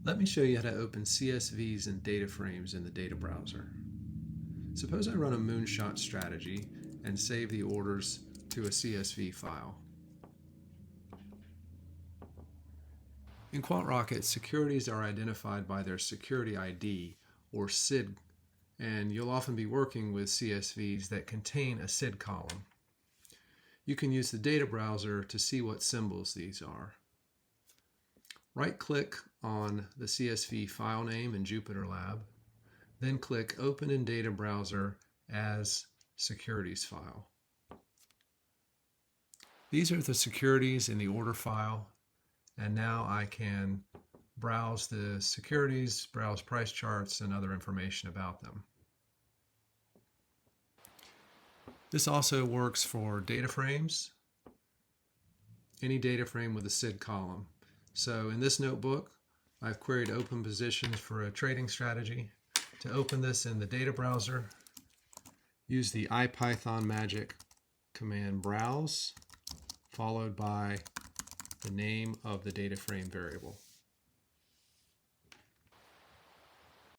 Let me show you how to open CSVs and data frames in the data browser. Suppose I run a Moonshot strategy and save the orders to a CSV file. In QuantRocket, securities are identified by their security ID, or SID, and you'll often be working with CSVs that contain a SID column. You can use the data browser to see what symbols these are. Right-click on the CSV file name in JupyterLab, then click Open in Data Browser as Securities File. These are the securities in the order file, and now I can browse the securities, browse price charts, and other information about them. This also works for data frames, any data frame with a SID column. So in this notebook, I've queried open positions for a trading strategy. To open this in the data browser, use the IPython magic command browse, followed by the name of the data frame variable.